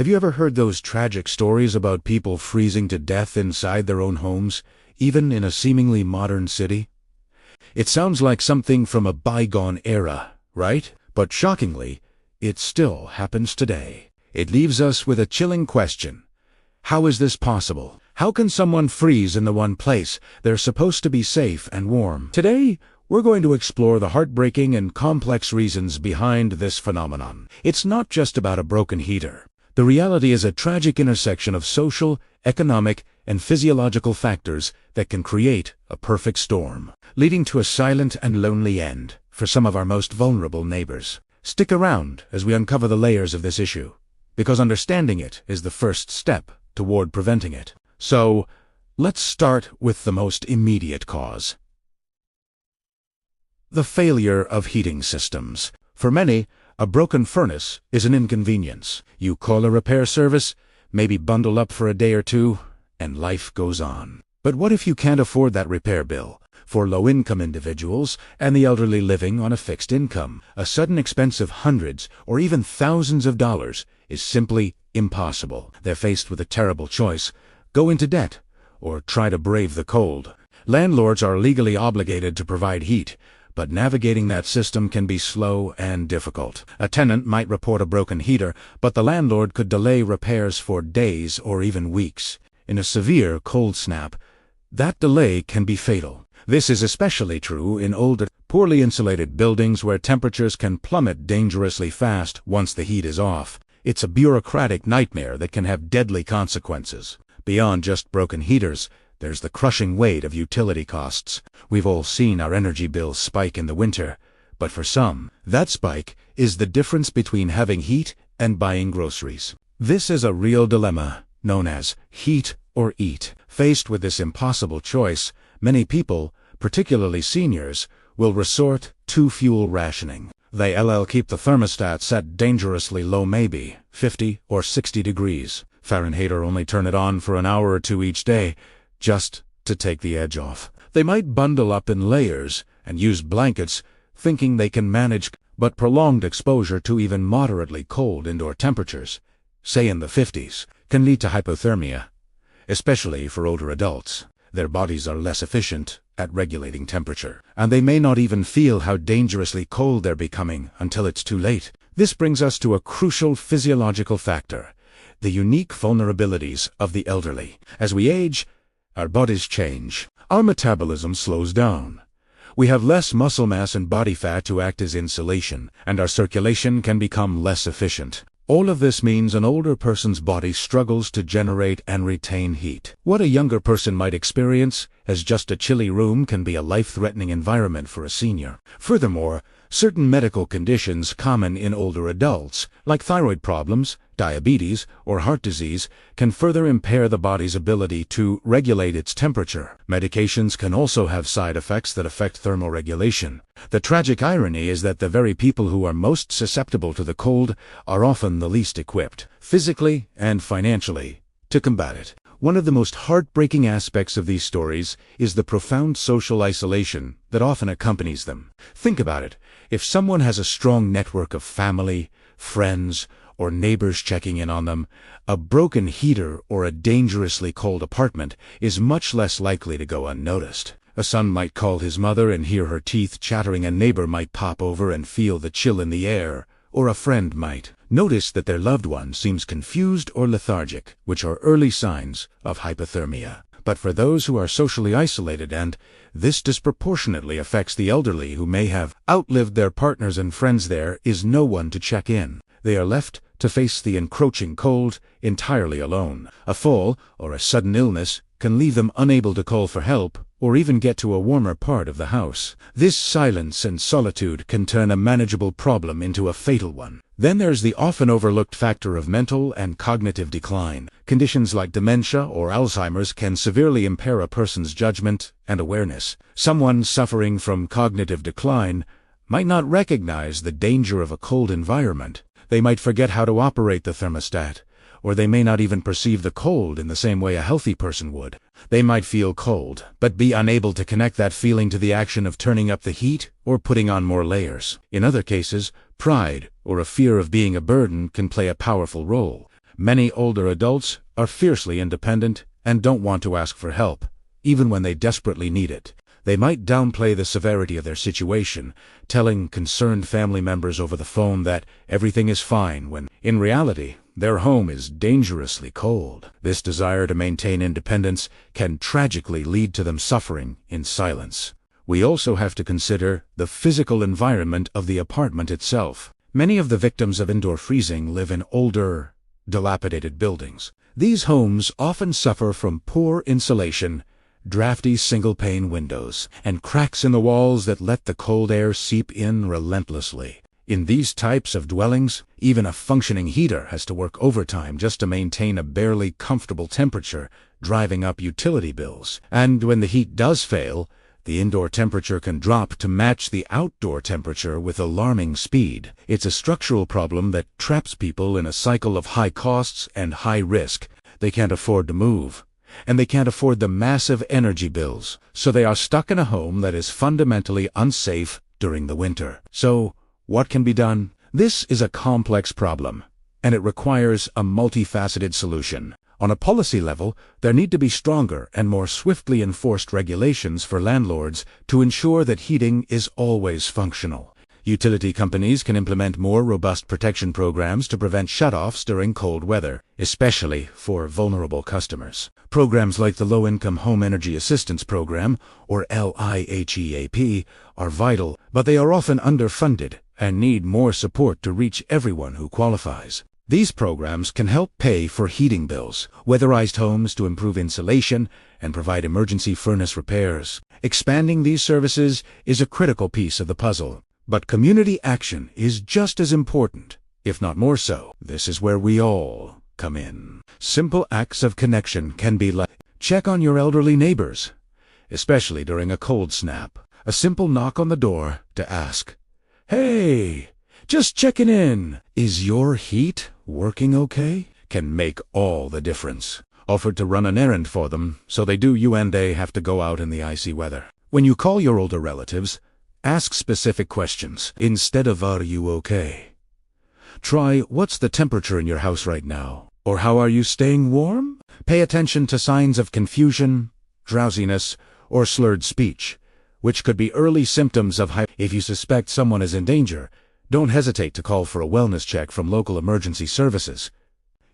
Have you ever heard those tragic stories about people freezing to death inside their own homes, even in a seemingly modern city? It sounds like something from a bygone era, right? But shockingly, it still happens today. It leaves us with a chilling question. How is this possible? How can someone freeze in the one place they're supposed to be safe and warm? Today, we're going to explore the heartbreaking and complex reasons behind this phenomenon. It's not just about a broken heater. The reality is a tragic intersection of social, economic, and physiological factors that can create a perfect storm, leading to a silent and lonely end for some of our most vulnerable neighbors. Stick around as we uncover the layers of this issue, because understanding it is the first step toward preventing it. So, let's start with the most immediate cause. The failure of heating systems. For many, a broken furnace is an inconvenience. You call a repair service, maybe bundle up for a day or two, and life goes on. But what if you can't afford that repair bill? For low-income individuals and the elderly living on a fixed income, a sudden expense of hundreds or even thousands of dollars is simply impossible. They're faced with a terrible choice: go into debt or try to brave the cold. Landlords are legally obligated to provide heat, but navigating that system can be slow and difficult. A tenant might report a broken heater, but the landlord could delay repairs for days or even weeks. In a severe cold snap, that delay can be fatal. This is especially true in older, poorly insulated buildings where temperatures can plummet dangerously fast once the heat is off. It's a bureaucratic nightmare that can have deadly consequences. Beyond just broken heaters, there's the crushing weight of utility costs. We've all seen our energy bills spike in the winter, but for some, that spike is the difference between having heat and buying groceries. This is a real dilemma, known as heat or eat. Faced with this impossible choice, many people, particularly seniors, will resort to fuel rationing. They'll keep the thermostat set dangerously low, maybe 50 or 60 degrees Fahrenheit, or only turn it on for an hour or two each day, just to take the edge off. They might bundle up in layers and use blankets, thinking they can manage, but prolonged exposure to even moderately cold indoor temperatures, say in the 50s, can lead to hypothermia, especially for older adults. Their bodies are less efficient at regulating temperature, and they may not even feel how dangerously cold they're becoming until it's too late. This brings us to a crucial physiological factor: the unique vulnerabilities of the elderly. As we age, our bodies change. Our metabolism slows down. We have less muscle mass and body fat to act as insulation, and our circulation can become less efficient. All of this means an older person's body struggles to generate and retain heat. What a younger person might experience as just a chilly room can be a life-threatening environment for a senior. Furthermore, certain medical conditions common in older adults, like thyroid problems, diabetes, or heart disease, can further impair the body's ability to regulate its temperature. Medications can also have side effects that affect thermal regulation. The tragic irony is that the very people who are most susceptible to the cold are often the least equipped, physically and financially, to combat it. One of the most heartbreaking aspects of these stories is the profound social isolation that often accompanies them. Think about it. If someone has a strong network of family, friends, or neighbors checking in on them, a broken heater or a dangerously cold apartment is much less likely to go unnoticed. A son might call his mother and hear her teeth chattering. A neighbor might pop over and feel the chill in the air, or a friend might notice that their loved one seems confused or lethargic, which are early signs of hypothermia. But for those who are socially isolated, and this disproportionately affects the elderly who may have outlived their partners and friends, there is no one to check in. They are left to face the encroaching cold entirely alone. A fall or a sudden illness can leave them unable to call for help or even get to a warmer part of the house. This silence and solitude can turn a manageable problem into a fatal one. Then there's the often overlooked factor of mental and cognitive decline. Conditions like dementia or Alzheimer's can severely impair a person's judgment and awareness. Someone suffering from cognitive decline might not recognize the danger of a cold environment. They might forget how to operate the thermostat, or they may not even perceive the cold in the same way a healthy person would. They might feel cold, but be unable to connect that feeling to the action of turning up the heat or putting on more layers. In other cases, pride or a fear of being a burden can play a powerful role. Many older adults are fiercely independent and don't want to ask for help, even when they desperately need it. They might downplay the severity of their situation, telling concerned family members over the phone that everything is fine when, in reality, their home is dangerously cold. This desire to maintain independence can tragically lead to them suffering in silence. We also have to consider the physical environment of the apartment itself. Many of the victims of indoor freezing live in older, dilapidated buildings. These homes often suffer from poor insulation, drafty single-pane windows, and cracks in the walls that let the cold air seep in relentlessly. In these types of dwellings, even a functioning heater has to work overtime just to maintain a barely comfortable temperature, driving up utility bills. And when the heat does fail, the indoor temperature can drop to match the outdoor temperature with alarming speed. It's a structural problem that traps people in a cycle of high costs and high risk. They can't afford to move, and they can't afford the massive energy bills, so they are stuck in a home that is fundamentally unsafe during the winter. So, what can be done? This is a complex problem, and it requires a multifaceted solution. On a policy level, there need to be stronger and more swiftly enforced regulations for landlords to ensure that heating is always functional. Utility companies can implement more robust protection programs to prevent shutoffs during cold weather, especially for vulnerable customers. Programs like the Low-Income Home Energy Assistance Program, or LIHEAP, are vital, but they are often underfunded and need more support to reach everyone who qualifies. These programs can help pay for heating bills, weatherized homes to improve insulation, and provide emergency furnace repairs. Expanding these services is a critical piece of the puzzle. But community action is just as important, if not more so. This is where we all come in. Simple acts of connection can be like check on your elderly neighbors, especially during a cold snap. A simple knock on the door to ask, "Hey, just checking in. Is your heat working okay?" can make all the difference. Offered to run an errand for them, so they do you and they have to go out in the icy weather. When you call your older relatives, ask specific questions instead of "Are you okay?" Try, "What's the temperature in your house right now?" Or "How are you staying warm?" Pay attention to signs of confusion, drowsiness, or slurred speech, which could be early symptoms of If you suspect someone is in danger, don't hesitate to call for a wellness check from local emergency services.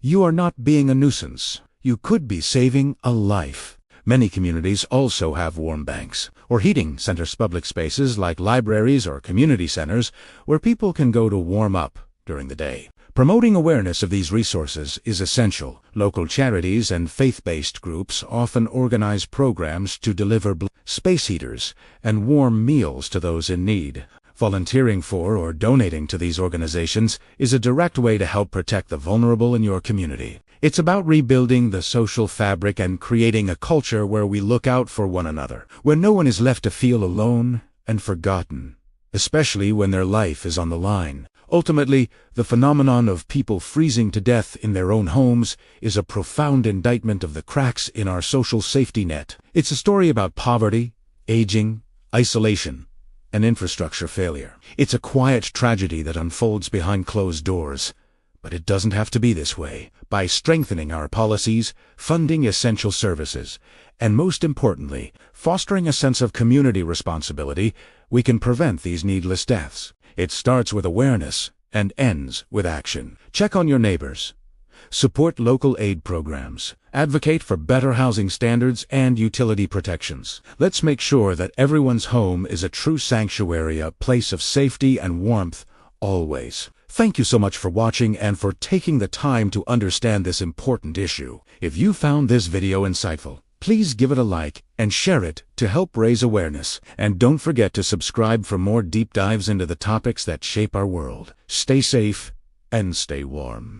You are not being a nuisance. You could be saving a life. Many communities also have warm banks, or heating centers, public spaces like libraries or community centers where people can go to warm up during the day. Promoting awareness of these resources is essential. Local charities and faith-based groups often organize programs to deliver space heaters and warm meals to those in need. Volunteering for or donating to these organizations is a direct way to help protect the vulnerable in your community. It's about rebuilding the social fabric and creating a culture where we look out for one another, where no one is left to feel alone and forgotten, especially when their life is on the line. Ultimately, the phenomenon of people freezing to death in their own homes is a profound indictment of the cracks in our social safety net. It's a story about poverty, aging, isolation, and infrastructure failure. It's a quiet tragedy that unfolds behind closed doors. But it doesn't have to be this way. By strengthening our policies, funding essential services, and most importantly, fostering a sense of community responsibility, we can prevent these needless deaths. It starts with awareness and ends with action. Check on your neighbors. Support local aid programs. Advocate for better housing standards and utility protections. Let's make sure that everyone's home is a true sanctuary, a place of safety and warmth, always. Thank you so much for watching and for taking the time to understand this important issue. If you found this video insightful, please give it a like and share it to help raise awareness. And don't forget to subscribe for more deep dives into the topics that shape our world. Stay safe and stay warm.